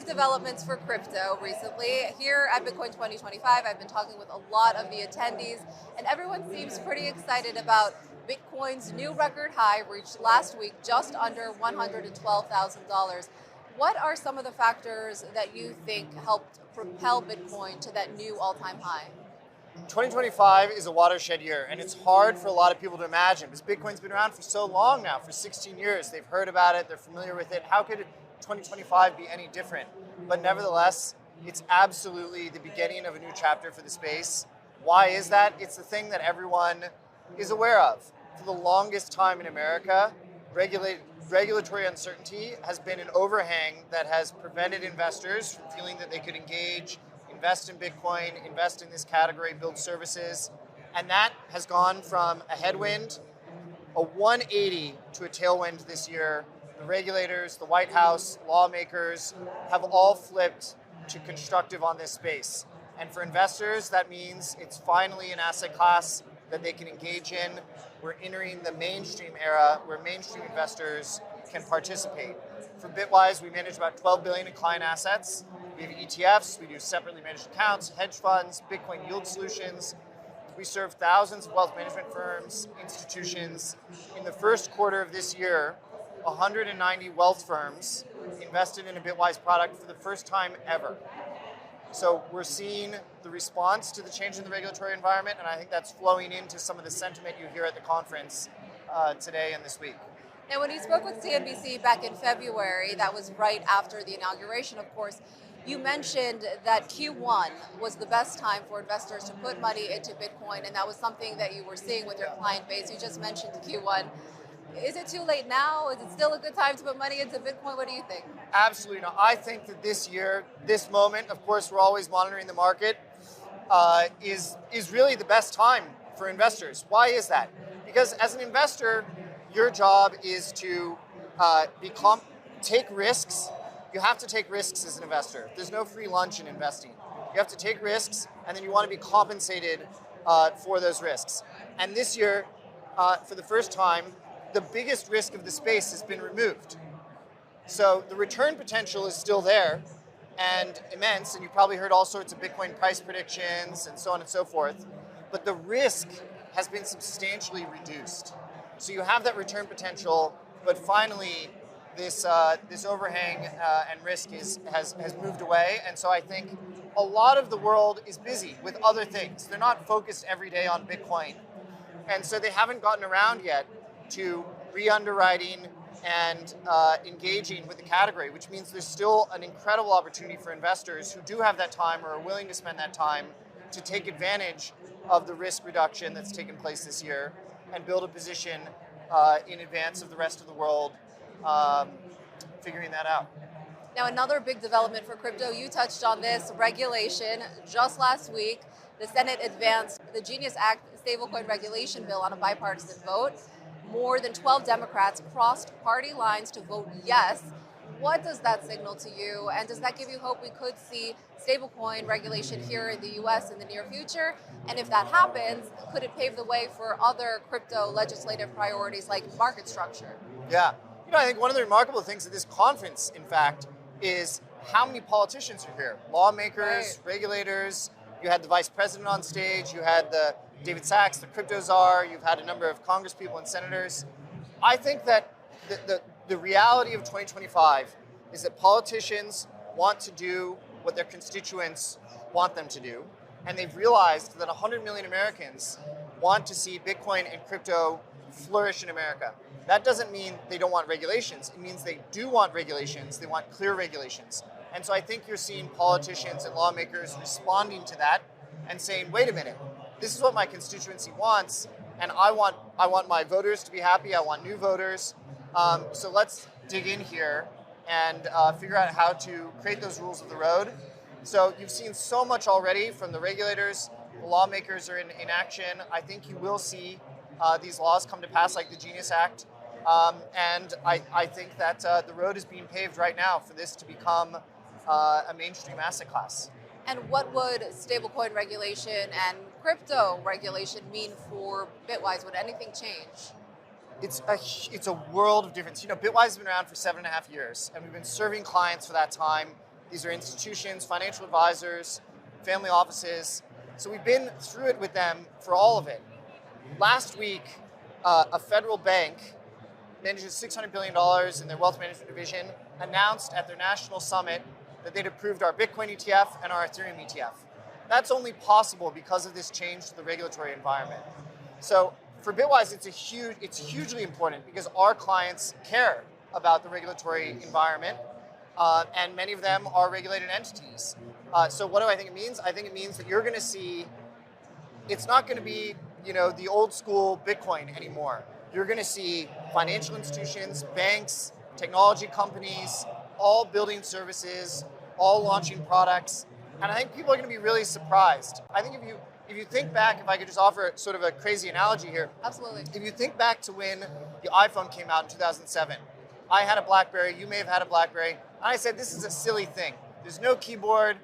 developments for crypto recently. Here at Bitcoin 2025, I've been talking with a lot of the attendees, and everyone seems pretty excited about Bitcoin's new record high reached last week, just under $112,000. What are some of the factors that you think helped propel Bitcoin to that new all-time high? 2025 is a watershed year, and it's hard for a lot of people to imagine because Bitcoin's been around for so long now, for 16 years. They've heard about it, they're familiar with it. How could 2025 be any different? But nevertheless, it's absolutely the beginning of a new chapter for the space. Why is that? It's the thing that everyone is aware of. For the longest time in America, regulatory uncertainty has been an overhang that has prevented investors from feeling that they could engage, invest in Bitcoin, invest in this category, build services. And that has gone from a headwind, a 180 to a tailwind this year. The regulators, the White House, lawmakers have all flipped to constructive on this space. And for investors, that means it's finally an asset class that they can engage in. We're entering the mainstream era where mainstream investors can participate. For Bitwise, we manage about $12 billion in client assets. We have ETFs, we do separately managed accounts, hedge funds, Bitcoin yield solutions. We serve thousands of wealth management firms, institutions. In the first quarter of this year, 190 wealth firms invested in a Bitwise product for the first time ever. So we're seeing the response to the change in the regulatory environment, and I think that's flowing into some of the sentiment you hear at the conference today and this week. Now, when you spoke with CNBC back in February, that was right after the inauguration, of course, you mentioned that Q1 was the best time for investors to put money into Bitcoin, and that was something that you were seeing with your client base. You just mentioned Q1. Is it too late now? Is it still a good time to put money into Bitcoin? What do you think? Absolutely not. I think that this year, this moment, of course, we're always monitoring the market, is really the best time for investors. Why is that? Because as an investor, your job is to take risks. You have to take risks as an investor. There's no free lunch in investing. You have to take risks, and then you want to be compensated for those risks. And this year, for the first time, the biggest risk of the space has been removed. So the return potential is still there and immense, and you probably heard all sorts of Bitcoin price predictions and so on and so forth, but the risk has been substantially reduced. So you have that return potential, but finally this overhang and risk has moved away, and so I think a lot of the world is busy with other things. They're not focused every day on Bitcoin, and so they haven't gotten around yet to re-underwriting and engaging with the category, which means there's still an incredible opportunity for investors who do have that time or are willing to spend that time to take advantage of the risk reduction that's taken place this year and build a position in advance of the rest of the world figuring that out. Now, another big development for crypto, you touched on this, regulation. Just last week, the Senate advanced the Genius Act stablecoin regulation bill on a bipartisan vote. More than 12 Democrats crossed party lines to vote yes. What does that signal to you? And does that give you hope we could see stablecoin regulation here in the US in the near future? And if that happens, could it pave the way for other crypto legislative priorities like market structure? Yeah. I think one of the remarkable things at this conference, in fact, is how many politicians are here. Lawmakers, regulators. You had the vice president on stage. You had David Sachs, the crypto czar. You've had a number of congresspeople and senators. I think that the reality of 2025 is that politicians want to do what their constituents want them to do. And they've realized that 100 million Americans want to see Bitcoin and crypto flourish in America. That doesn't mean they don't want regulations. It means they do want regulations. They want clear regulations. And so I think you're seeing politicians and lawmakers responding to that and saying, wait a minute, this is what my constituency wants, and I want my voters to be happy. I want new voters. So let's dig in here and figure out how to create those rules of the road. So you've seen so much already from the regulators. The lawmakers are in action. I think you will see these laws come to pass, like the Genius Act. And I think that the road is being paved right now for this to become a mainstream asset class. And what would stablecoin regulation and crypto regulation mean for Bitwise? Would anything change? It's a world of difference. Bitwise has been around for 7.5 years, and we've been serving clients for that time. These are institutions, financial advisors, family offices. So we've been through it with them for all of it. Last week, a federal bank manages $600 billion in their wealth management division, announced at their national summit that they'd approved our Bitcoin ETF and our Ethereum ETF. That's only possible because of this change to the regulatory environment. So for Bitwise, it's hugely important because our clients care about the regulatory environment, and many of them are regulated entities. So what do I think it means? I think it means that you're going to see, it's not going to be, the old school Bitcoin anymore. You're going to see financial institutions, banks, technology companies, all building services, all launching products. And I think people are going to be really surprised. I think if you think back, if I could just offer sort of a crazy analogy here. Absolutely. If you think back to when the iPhone came out in 2007, I had a BlackBerry, you may have had a BlackBerry, and I said, this is a silly thing. There's no keyboard.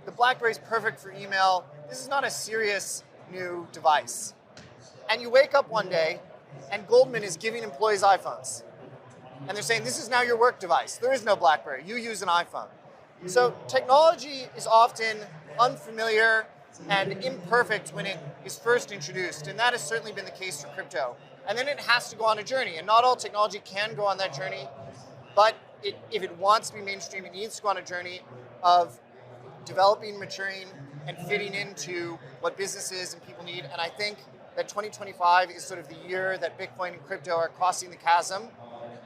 The BlackBerry's perfect for email. This is not a serious new device. And you wake up one day, and Goldman is giving employees iPhones. And they're saying, this is now your work device. There is no BlackBerry. You use an iPhone. So technology is often unfamiliar and imperfect when it is first introduced. And that has certainly been the case for crypto. And then it has to go on a journey. And not all technology can go on that journey. But if it wants to be mainstream, it needs to go on a journey of developing, maturing, and fitting into what businesses and people need. And I think that 2025 is sort of the year that Bitcoin and crypto are crossing the chasm.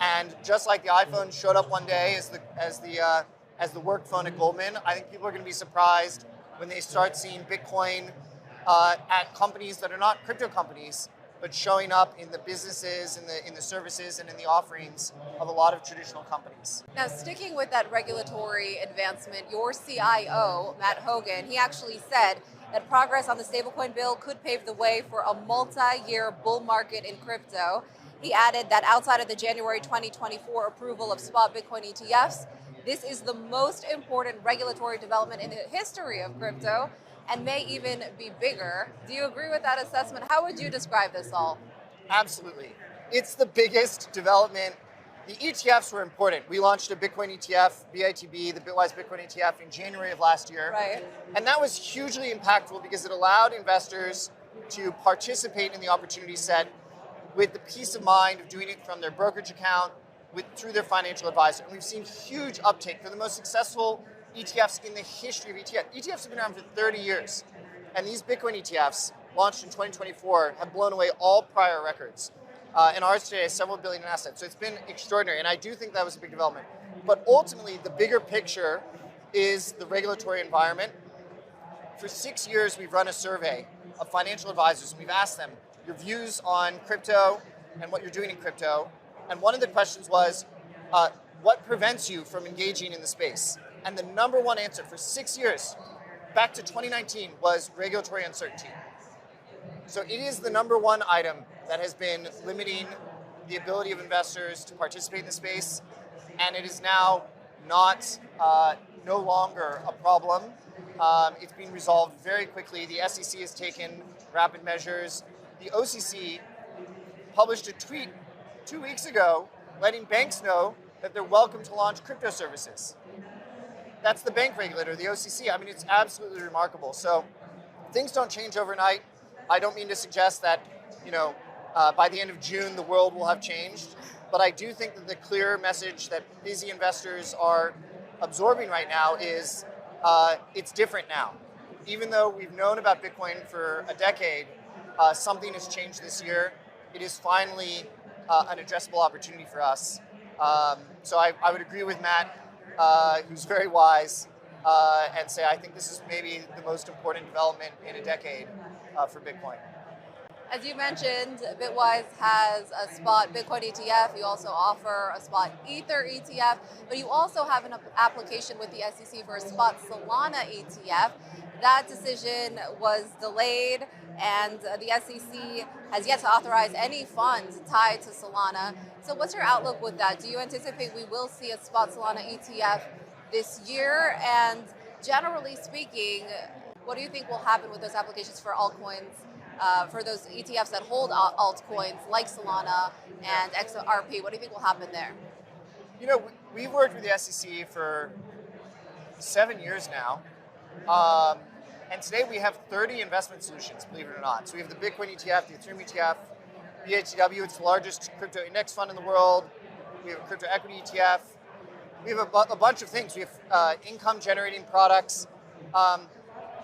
And just like the iPhone showed up one day as the work phone at Goldman, I think people are going to be surprised when they start seeing Bitcoin at companies that are not crypto companies, but showing up in the businesses, in the services, and in the offerings of a lot of traditional companies. Now, sticking with that regulatory advancement, your CIO, Matt Hogan, he actually said that progress on the stablecoin bill could pave the way for a multi-year bull market in crypto. He added that outside of the January 2024 approval of spot Bitcoin ETFs, this is the most important regulatory development in the history of crypto and may even be bigger. Do you agree with that assessment? How would you describe this all? Absolutely. It's the biggest development. The ETFs were important. We launched a Bitcoin ETF, BITB, the Bitwise Bitcoin ETF, in January of last year. Right. And that was hugely impactful because it allowed investors to participate in the opportunity set with the peace of mind of doing it from their brokerage account, through their financial advisor. And we've seen huge uptake for the most successful ETFs in the history of ETFs. ETFs have been around for 30 years. And these Bitcoin ETFs, launched in 2024, have blown away all prior records. And ours today is several billion in assets. So it's been extraordinary. And I do think that was a big development. But ultimately, the bigger picture is the regulatory environment. For 6 years, we've run a survey of financial advisors. And we've asked them your views on crypto and what you're doing in crypto. And one of the questions was, what prevents you from engaging in the space? And the number one answer for 6 years, back to 2019, was regulatory uncertainty. So it is the number one item that has been limiting the ability of investors to participate in the space. And it is now no longer a problem. It's being resolved very quickly. The SEC has taken rapid measures. The OCC published a tweet 2 weeks ago letting banks know that they're welcome to launch crypto services. That's the bank regulator, the OCC. I mean, it's absolutely remarkable. So things don't change overnight. I don't mean to suggest that, by the end of June, the world will have changed. But I do think that the clear message that busy investors are absorbing right now is it's different now. Even though we've known about Bitcoin for a decade, something has changed this year. It is finally an addressable opportunity for us. So I would agree with Matt, who's very wise, and say I think this is maybe the most important development in a decade for Bitcoin. As you mentioned, Bitwise has a spot Bitcoin ETF. You also offer a spot Ether ETF, but you also have an application with the SEC for a spot Solana ETF. That decision was delayed, and the SEC has yet to authorize any funds tied to Solana. So what's your outlook with that? Do you anticipate we will see a spot Solana ETF this year? And generally speaking, what do you think will happen with those applications for altcoins, for those ETFs that hold altcoins like Solana and XRP? What do you think will happen there? We've worked with the SEC for 7 years now. And today we have 30 investment solutions, believe it or not. So we have the Bitcoin ETF, the Ethereum ETF, BHW, it's the largest crypto index fund in the world. We have a crypto equity ETF. We have a bunch of things. We have income generating products.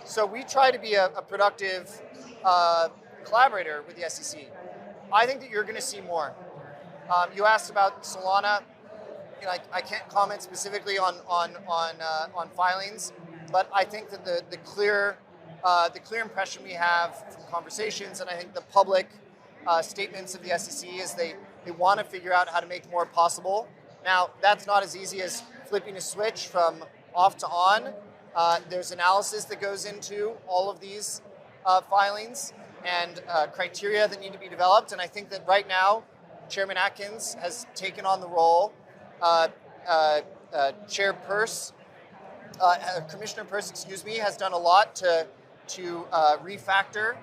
So we try to be a productive collaborator with the SEC. I think that you're going to see more. You asked about Solana. You know, I can't comment specifically on filings, but I think that the clear impression we have from conversations, and I think the public statements of the SEC is they want to figure out how to make more possible. Now, that's not as easy as flipping a switch from off to on. There's analysis that goes into all of these filings and criteria that need to be developed. And I think that right now, Chairman Atkins has taken on the role. Commissioner Peirce, has done a lot to refactor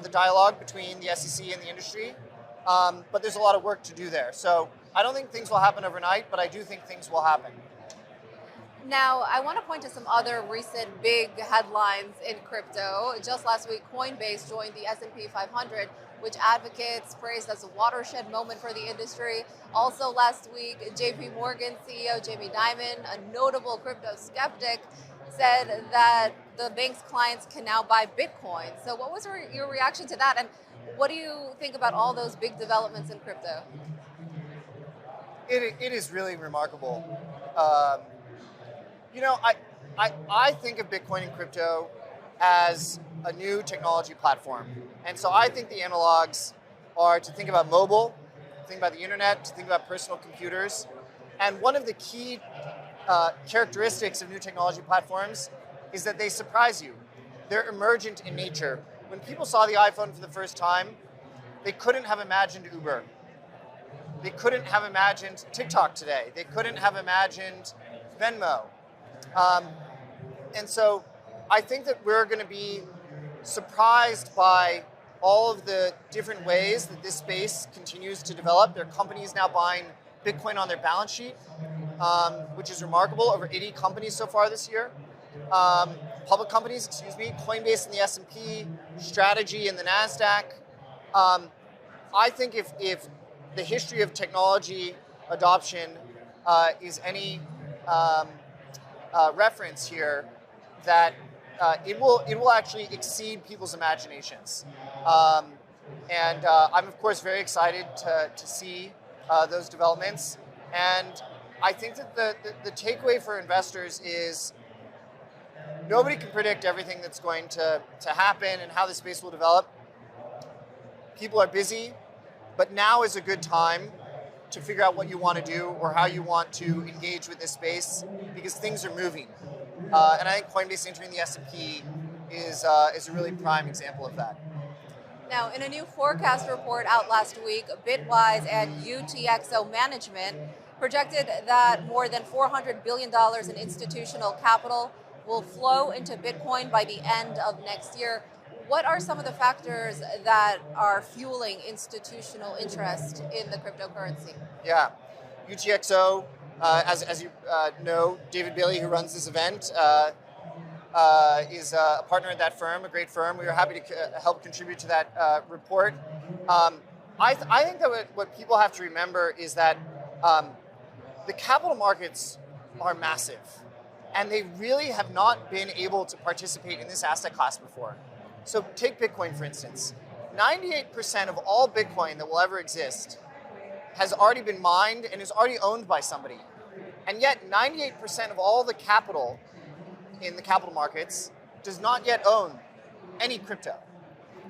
the dialogue between the SEC and the industry. But there's a lot of work to do there. So I don't think things will happen overnight, but I do think things will happen. Now, I want to point to some other recent big headlines in crypto. Just last week, Coinbase joined the S&P 500, which advocates praised as a watershed moment for the industry. Also last week, JP Morgan CEO Jamie Dimon, a notable crypto skeptic, said that the bank's clients can now buy Bitcoin. So what was your reaction to that? And what do you think about all those big developments in crypto? It is really remarkable. I think of Bitcoin and crypto as a new technology platform. And so I think the analogs are to think about mobile, to think about the internet, to think about personal computers. And one of the key characteristics of new technology platforms is that they surprise you. They're emergent in nature. When people saw the iPhone for the first time, they couldn't have imagined Uber. They couldn't have imagined TikTok today. They couldn't have imagined Venmo. And so I think that we're going to be surprised by all of the different ways that this space continues to develop. There are companies now buying Bitcoin on their balance sheet, which is remarkable. Over 80 companies so far this year. Public companies, Coinbase in the S&P, Strategy in the NASDAQ. I think if the history of technology adoption is any reference here, that it will actually exceed people's imaginations. And I'm, of course, very excited to see those developments. And I think that the takeaway for investors is nobody can predict everything that's going to happen and how the space will develop. People are busy, but now is a good time to figure out what you want to do or how you want to engage with this space, because things are moving. And I think Coinbase entering the S&P is a really prime example of that. Now, in a new forecast report out last week, Bitwise and UTXO Management projected that more than $400 billion in institutional capital will flow into Bitcoin by the end of next year. What are some of the factors that are fueling institutional interest in the cryptocurrency? Yeah, UTXO, as you know, David Bailey, who runs this event, is a partner at that firm, a great firm. We were happy to help contribute to that report. I think that what people have to remember is that the capital markets are massive, and they really have not been able to participate in this asset class before. So take Bitcoin, for instance. 98% of all Bitcoin that will ever exist has already been mined and is already owned by somebody. And yet 98% of all the capital in the capital markets does not yet own any crypto.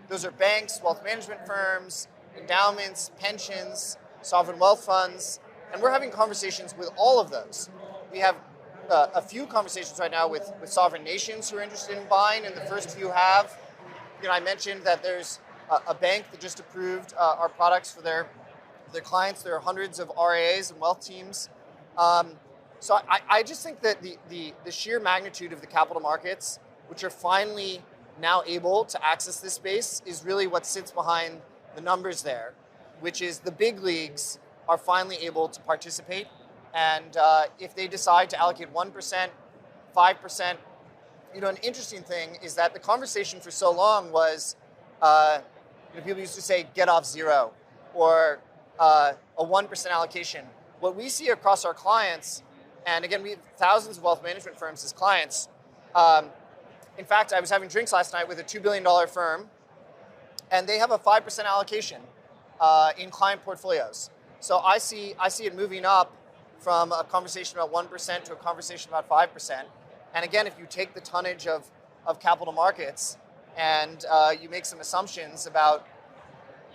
Those are banks, wealth management firms, endowments, pensions, sovereign wealth funds, and we're having conversations with all of those. We have a few conversations right now with sovereign nations who are interested in buying, and the first few have. I mentioned that there's a bank that just approved our products for their clients. There are hundreds of RIAs and wealth teams. So I just think that the sheer magnitude of the capital markets, which are finally now able to access this space, is really what sits behind the numbers there, which is the big leagues are finally able to participate. And if they decide to allocate 1%, 5%. An interesting thing is that the conversation for so long was, people used to say get off zero or a 1% allocation. What we see across our clients, and again, we have thousands of wealth management firms as clients. In fact, I was having drinks last night with a $2 billion firm, and they have a 5% allocation in client portfolios. So I see it moving up from a conversation about 1% to a conversation about 5%. And again, if you take the tonnage of capital markets and you make some assumptions about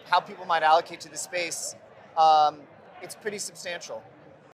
how people might allocate to the space, it's pretty substantial.